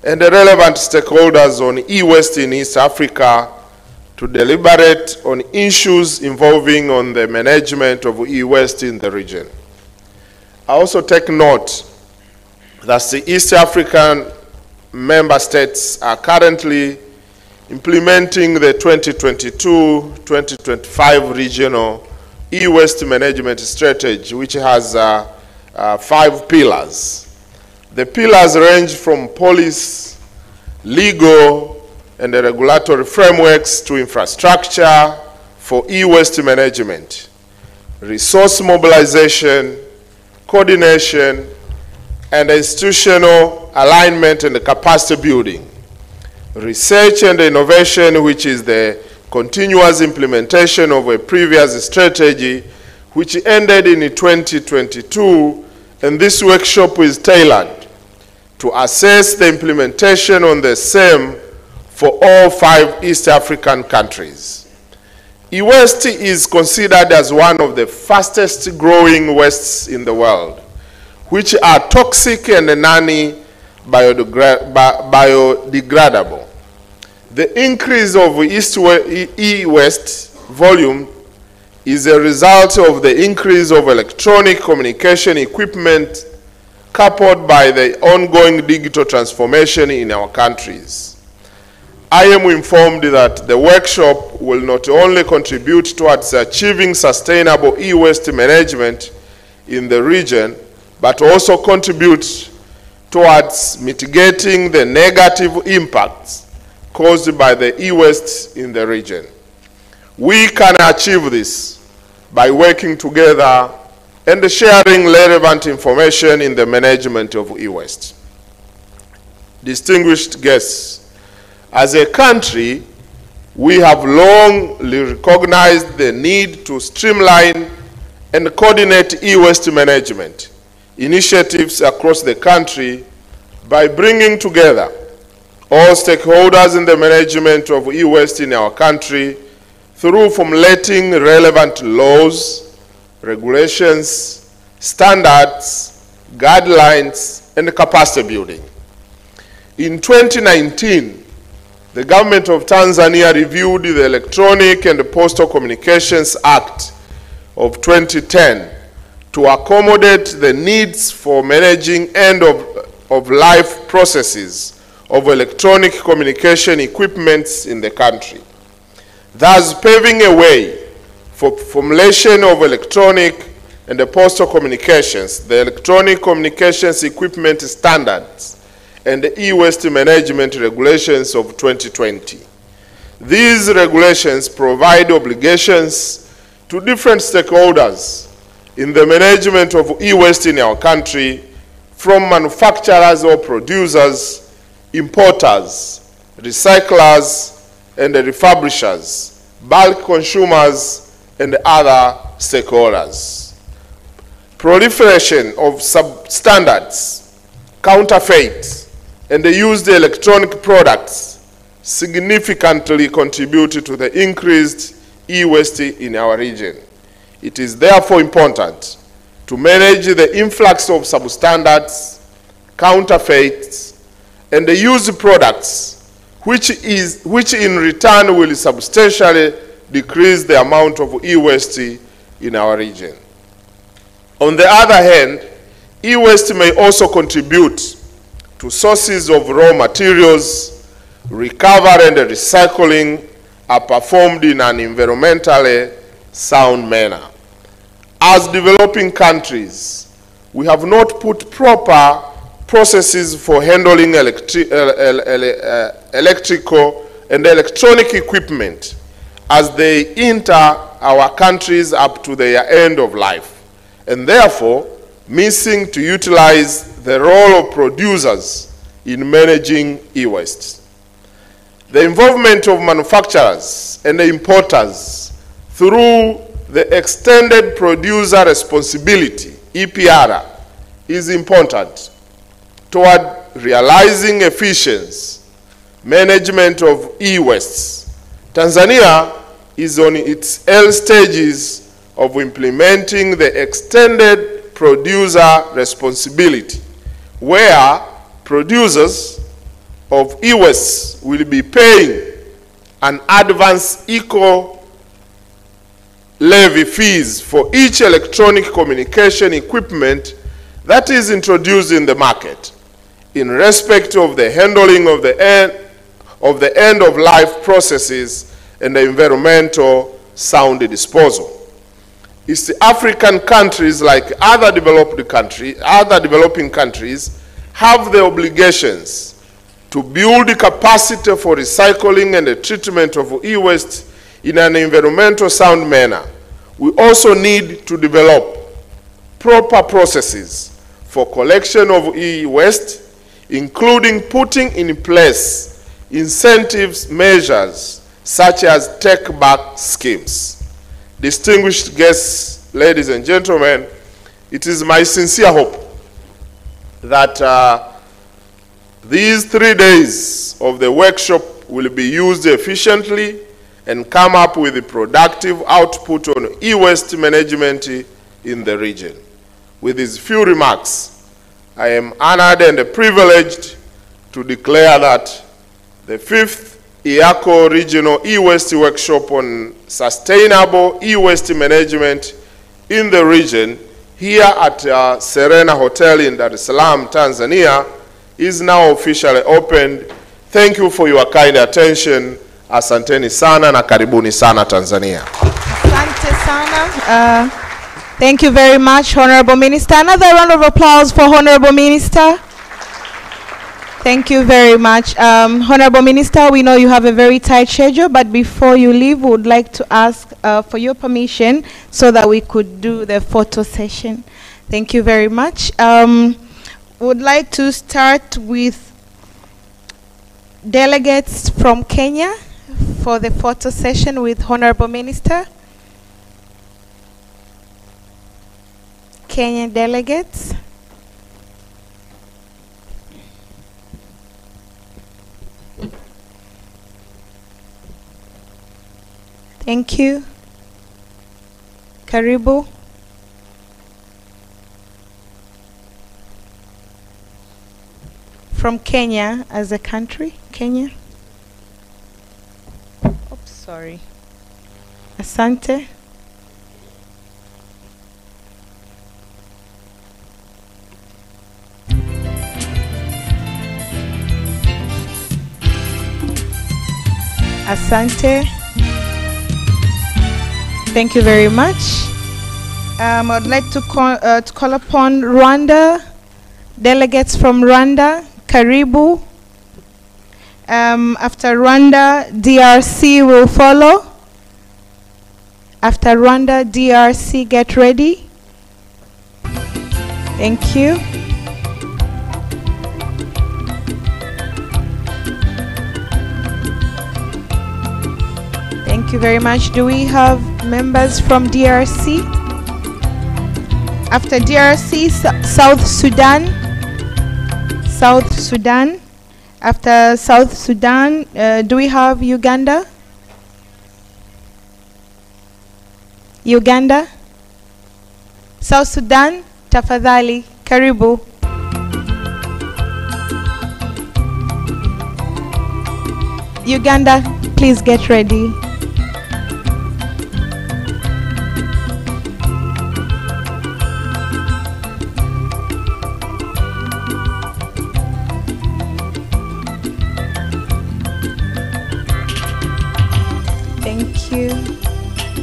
and the relevant stakeholders on e-waste in East Africa to deliberate on issues involving on the management of e-waste in the region. I also take note that the East African member states are currently implementing the 2022-2025 regional e-waste management strategy, which has 5 pillars. The pillars range from policy, legal, and the regulatory frameworks to infrastructure for e-waste management, resource mobilization, coordination, and institutional alignment and capacity building, research and innovation, which is the continuous implementation of a previous strategy which ended in 2022, and this workshop is tailored to assess the implementation on the same for all 5 East African countries. E-waste is considered as one of the fastest growing wastes in the world, which are toxic and non-biodegradable. The increase of e-waste volume is a result of the increase of electronic communication equipment coupled by the ongoing digital transformation in our countries. I am informed that the workshop will not only contribute towards achieving sustainable e-waste management in the region, but also contribute towards mitigating the negative impacts caused by the e-waste in the region. We can achieve this by working together and sharing relevant information in the management of e-waste. Distinguished guests, as a country, we have long recognized the need to streamline and coordinate e-waste management initiatives across the country by bringing together all stakeholders in the management of e-waste in our country through formulating relevant laws, regulations, standards, guidelines, and capacity building. In 2019, the government of Tanzania reviewed the Electronic and Postal Communications Act of 2010 to accommodate the needs for managing end-of-life processes of electronic communication equipment in the country, thus paving a way for formulation of electronic and the postal communications, the Electronic Communications Equipment Standards, and the e-waste management regulations of 2020. These regulations provide obligations to different stakeholders in the management of e-waste in our country, from manufacturers or producers, importers, recyclers, and refurbishers, bulk consumers, and other stakeholders. Proliferation of substandards, counterfeit, and the used electronic products significantly contributed to the increased e-waste in our region. It is therefore important to manage the influx of substandards, counterfeits, and the used products, which in return will substantially decrease the amount of e-waste in our region. On the other hand, e-waste may also contribute to sources of raw materials. Recovery and recycling are performed in an environmentally sound manner. As developing countries, we have not put proper processes for handling electrical and electronic equipment as they enter our countries up to their end of life, and therefore missing to utilize the role of producers in managing e-waste. The involvement of manufacturers and the importers through the Extended Producer Responsibility, EPR, is important toward realizing efficient management of e-wastes. Tanzania is on its early stages of implementing the Extended Producer Responsibility, where producers, of e-waste will be paying an advance eco levy fees for each electronic communication equipment that is introduced in the market in respect of the handling of the end-of-life processes and the environmental sound disposal. East African countries, like other developing countries, have the obligations to build capacity for recycling and the treatment of e-waste in an environmental sound manner. We also need to develop proper processes for collection of e-waste, including putting in place incentives measures such as take-back schemes. Distinguished guests, ladies and gentlemen, it is my sincere hope that these 3 days of the workshop will be used efficiently and come up with a productive output on e-waste management in the region. With these few remarks, I am honored and privileged to declare that the 5th IACO Regional E-Waste Workshop on Sustainable E-Waste Management in the region here at Serena Hotel in Dar es Salaam, Tanzania, is now officially opened. Thank you for your kind attention. Asanteni sana na karibuni sana Tanzania. Asante sana. Thank you very much, Honorable Minister. Another round of applause for Honorable Minister. Thank you very much. Honorable Minister, we know you have a very tight schedule, but before you leave, we would like to ask for your permission so that we could do the photo session. Thank you very much. We would like to start with delegates from Kenya for the photo session with Honorable Minister. Kenyan delegates. Thank you. Karibu. From Kenya as a country, Kenya. Oops, sorry. Asante. Asante. Thank you very much. I'd like to call upon Rwanda, delegates from Rwanda, Karibu. After Rwanda, DRC will follow. After Rwanda, DRC, get ready. Thank you. Thank you very much. Do we have members from DRC? After DRC, South Sudan. South Sudan. After South Sudan, do we have Uganda? Uganda? South Sudan, tafadhali, karibu. Uganda, please get ready. Thank you.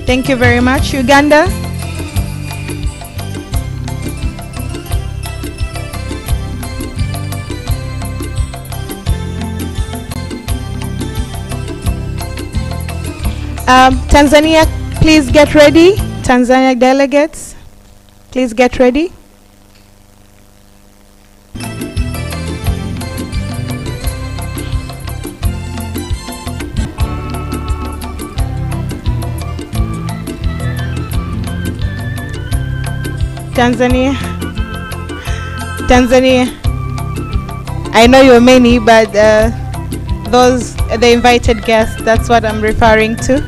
Thank you very much, Uganda. Tanzania, please get ready. Tanzania delegates, please get ready. Tanzania. I know you're many, but those the invited guests, that's what I'm referring to.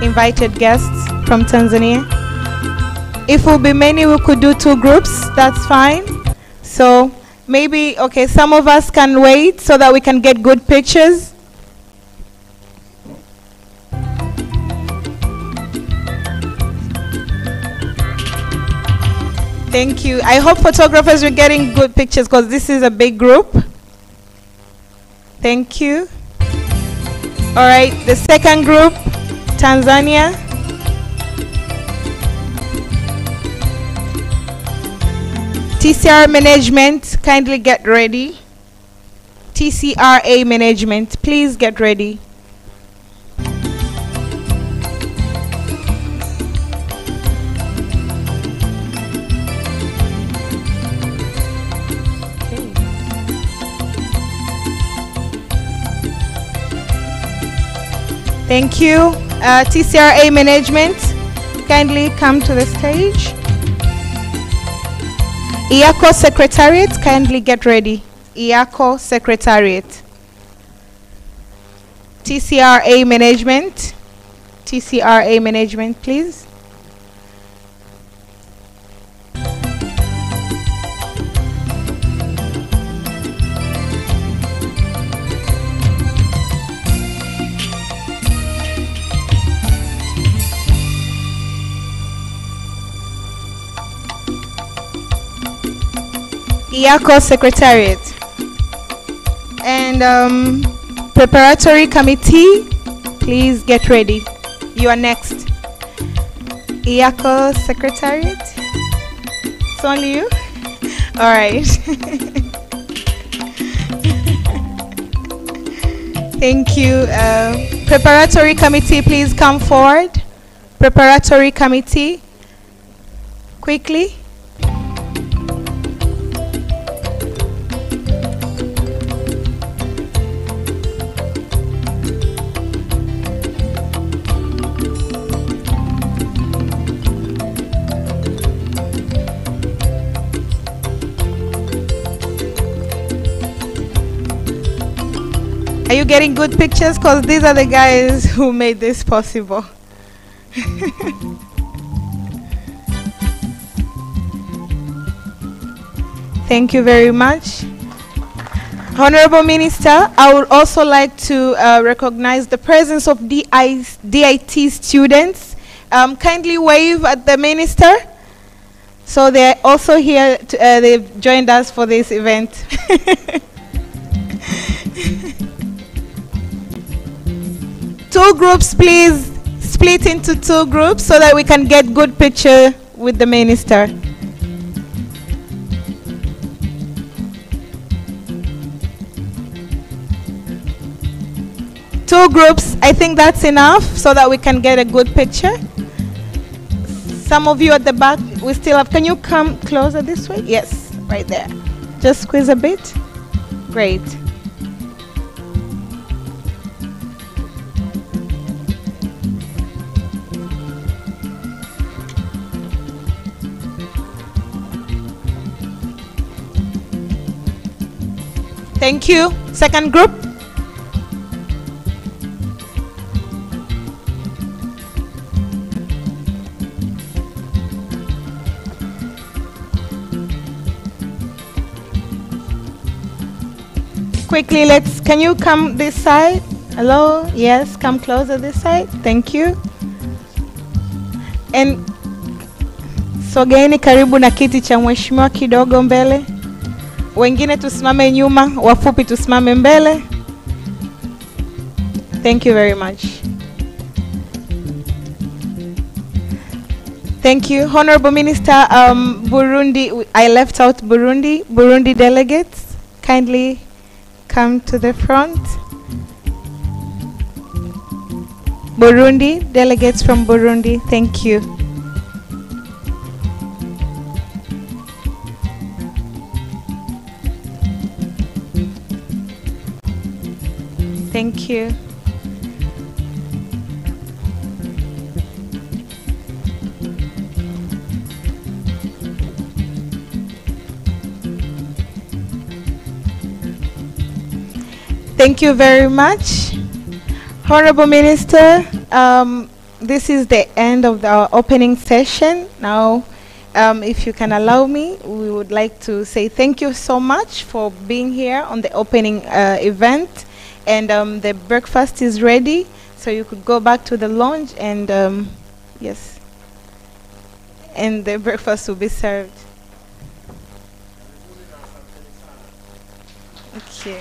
Invited guests from Tanzania. If we'll be many, we could do 2 groups, that's fine. So Maybe, okay, some of us can wait so that we can get good pictures. Thank you. I hope photographers are getting good pictures because this is a big group. Thank you. All right, the second group, Tanzania. TCR management, kindly get ready. TCRA management, please get ready. Thank you. TCRA management, kindly come to the stage. IACO secretariat, kindly get ready. IACO secretariat. TCRA management. TCRA management, please. IACO secretariat. And preparatory committee, please get ready. You are next. IACO secretariat. It's only you? All right. Thank you. Preparatory committee, please come forward. Preparatory committee, quickly. Are you getting good pictures? Because these are the guys who made this possible. Thank you very much. Honorable Minister, I would also like to recognize the presence of DIT students. Kindly wave at the Minister. So they're also here, they've joined us for this event. Two groups, please split into two groups so that we can get good picture with the Minister. Two groups, I think that's enough so that we can get a good picture. Some of you at the back, we still have, can you come closer this way? Yes, right there. Just squeeze a bit. Great. Thank you. Second group. Quickly, can you come this side? Hello? Yes, come closer this side. Thank you. And sogeeni karibu na kiti cha mheshimiwa kidogo mbele. Wengine tusimame nyuma, wafupi tusimame mbele. Thank you very much. Thank you. Honorable Minister, Burundi, I left out Burundi. Burundi delegates, kindly come to the front. Burundi, delegates from Burundi, thank you. Thank you. Thank you very much. Honorable Minister, this is the end of the opening session. Now If you can allow me, we would like to say thank you so much for being here on the opening event. And the breakfast is ready, so you could go back to the lounge and yes. And the breakfast will be served. Okay.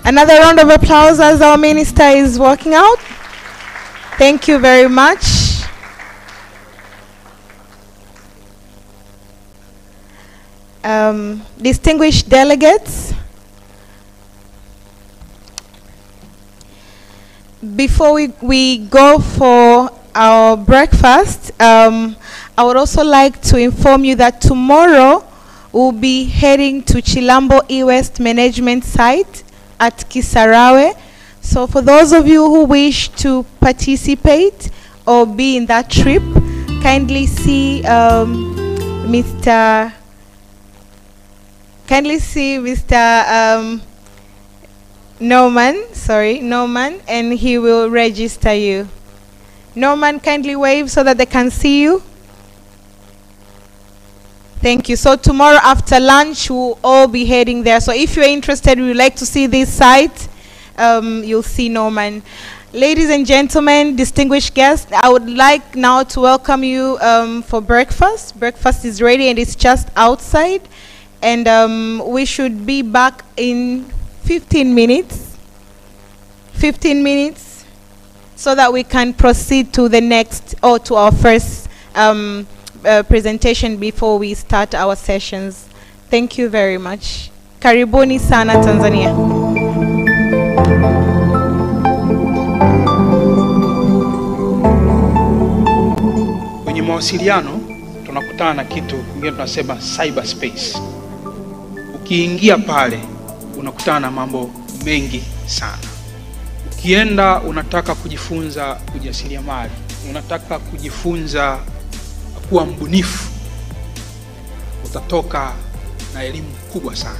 Another round of applause as our minister is walking out. Thank you very much. Distinguished delegates, before we go for our breakfast, I would also like to inform you that tomorrow we'll be heading to Chilambo E-Waste Management Site at Kisarawe. So for those of you who wish to participate or be in that trip, kindly see Mr. Norman, and he will register you. Norman, kindly wave so that they can see you. Thank you. So tomorrow after lunch, we'll all be heading there. So if you're interested, we would like to see this site, you'll see Norman. Ladies and gentlemen, distinguished guests, I would like now to welcome you for breakfast. Breakfast is ready and it's just outside. And we should be back in 15 minutes. 15 minutes so that we can proceed to the next, or to our first presentation before we start our sessions. Thank you very much. Karibuni sana Tanzania. Kwenye mawasiliano tunakutana na kitu kingine tunasema cyberspace. Ukiingia pale unakutana na mambo mengi sana. Ukienda unataka kujifunza ujasiriamali, unataka kujifunza kuwa mbunifu, utatoka na elimu kubwa sana.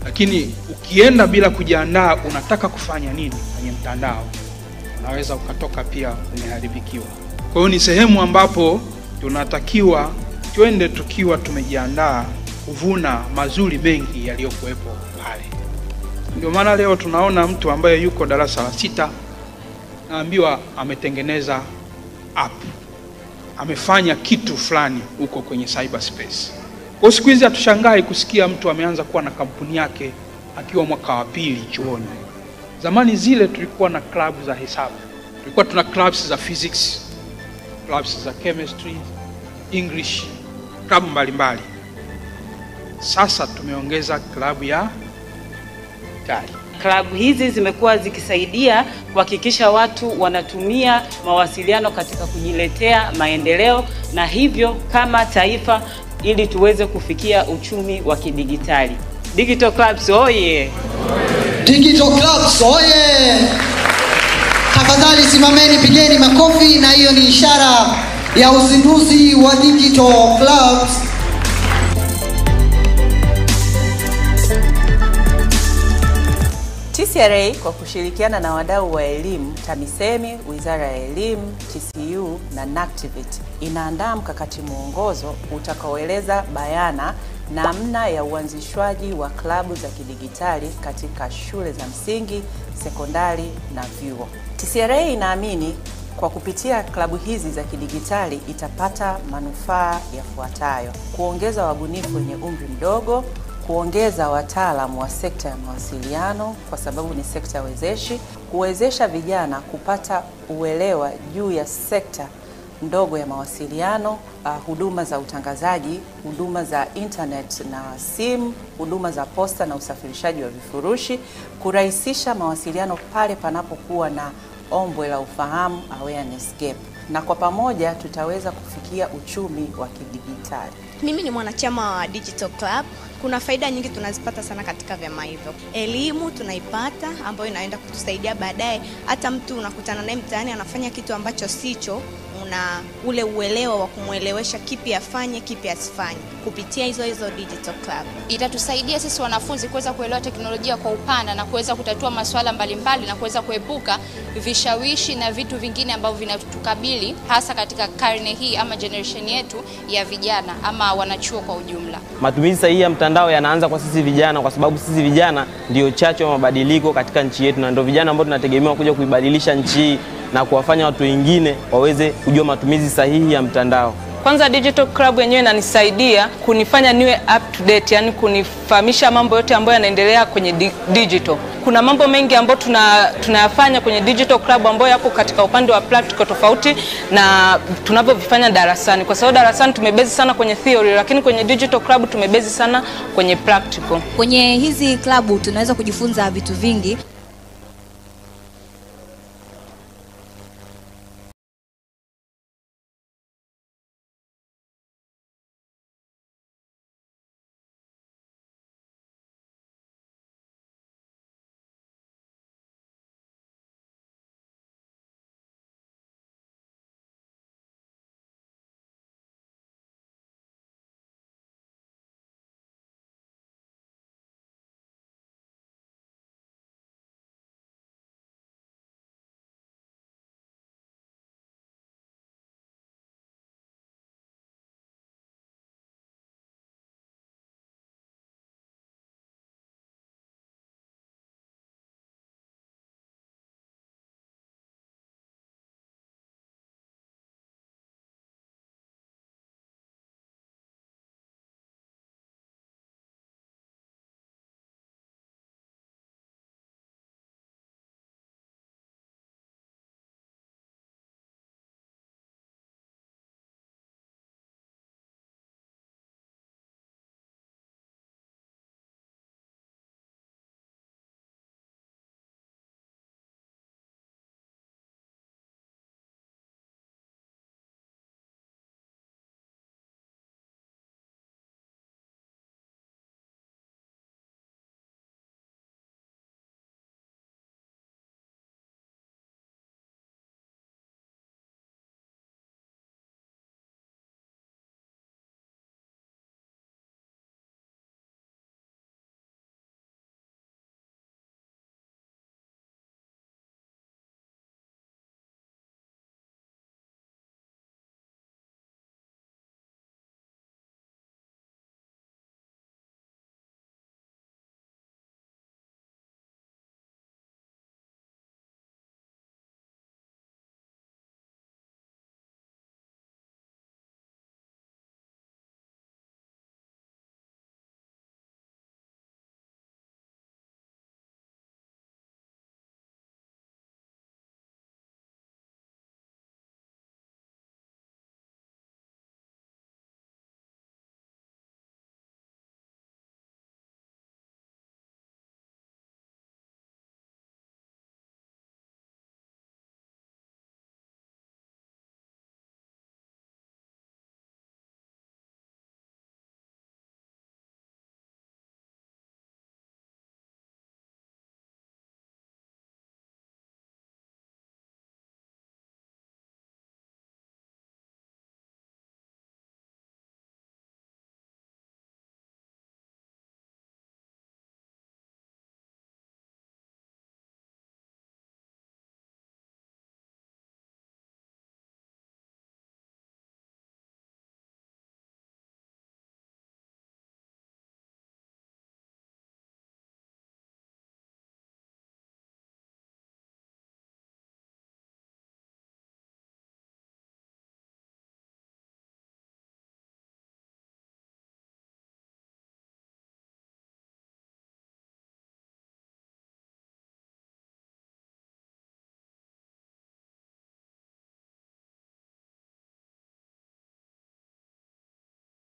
Lakini ukienda bila kujiandaa unataka kufanya nini kwenye mtandao, unaweza ukatoka pia umeharibikiwa. Kwa hiyo ni sehemu ambapo tunatakiwa twende tukiwa tumejiandaa kuvuna mazuri mengi yaliyokuwepo pale. Ndio maana leo tunaona mtu ambaye yuko darasa la 6 naambiwa ametengeneza app, amefanya kitu fulani huko kwenye cyberspace. Kwa siku hizi hatushangai kusikia mtu ameanza kuwa na kampuni yake akiwa mwaka wa 2 chuoni. Zamani zile tulikuwa na clubs za hesabu, tulikuwa tuna clubs za physics, clubs za chemistry, English, club mbalimbali. Sasa tumeongeza club ya tari. Klabu hizi zimekuwa zikisaidia kuhakikisha watu wanatumia mawasiliano katika kujiletea maendeleo, na hivyo kama taifa ili tuweze kufikia uchumi wa kidigitali. Digital clubs oye! Digital clubs oye! Tafadhali simameni, pigeni makofi, na hiyo ni ishara ya uzinduzi wa digital clubs. TCRA kwa kushirikiana na wadau wa elimu, TAMISEMI, Wizara ya Elimu, TCU na NACTIVATE inaandaa mkakati mwongozo utakaoeleza bayana namna ya uanzishwaji wa klabu za kidigitali katika shule za msingi, sekondari na vyuo. TCRA inaamini kwa kupitia klabu hizi za kidigitali itapata manufaa yafuatayo: kuongeza wabunifu wenye umri mdogo, kuongeza wataalamu wa sekta ya mawasiliano kwa sababu ni sekta wezeshi, kuwezesha vijana kupata uelewa juu ya sekta ndogo ya mawasiliano, huduma za utangazaji, huduma za internet na simu, huduma za posta na usafirishaji wa vifurushi, kurahisisha mawasiliano pale panapokuwa na ombwe la ufahamu, awareness gap. Na kwa pamoja tutaweza kufikia uchumi wa kidigitali. Mimi ni mwanachama wa Digital Club. Kuna faida nyingi tunazipata sana katika vyama hivyo. Elimu tunaipata ambayo inaenda kutusaidia baadaye. Hata mtu unakutana naye mtaani anafanya kitu ambacho sicho, kuna ule uelewa wa kumuelewesha kipi afanye, kipi asifanye kupitia hizo digital club. Itatusaidia sisi wanafunzi kuweza kuelewa teknolojia kwa upana na kuweza kutatua masuala mbalimbali na kuweza kuepuka vishawishi na vitu vingine ambavyo vinatukabili hasa katika karne hii ama generation yetu ya vijana ama wanachuo kwa ujumla. Matumizi sahihi ya mtandao yanaanza kwa sisi vijana, kwa sababu sisi vijana ndio chachu ya mabadiliko katika nchi yetu, na ndio vijana ambao tunategemewa kuja kuibadilisha nchi hii na kuwafanya watu wengine waweze kujua matumizi sahihi ya mtandao. Kwanza digital club yenyewe inanisaidia kunifanya niwe up to date, yani kunifahamisha mambo yote ambayo yanaendelea kwenye digital. Kuna mambo mengi ambayo tunayafanya kwenye digital club ambayo yako katika upande wa practical tofauti na tunavyovifanya darasani. Kwa sababu darasani tumebezi sana kwenye theory, lakini kwenye digital club tumebezi sana kwenye practical. Kwenye hizi klabu tunaweza kujifunza vitu vingi.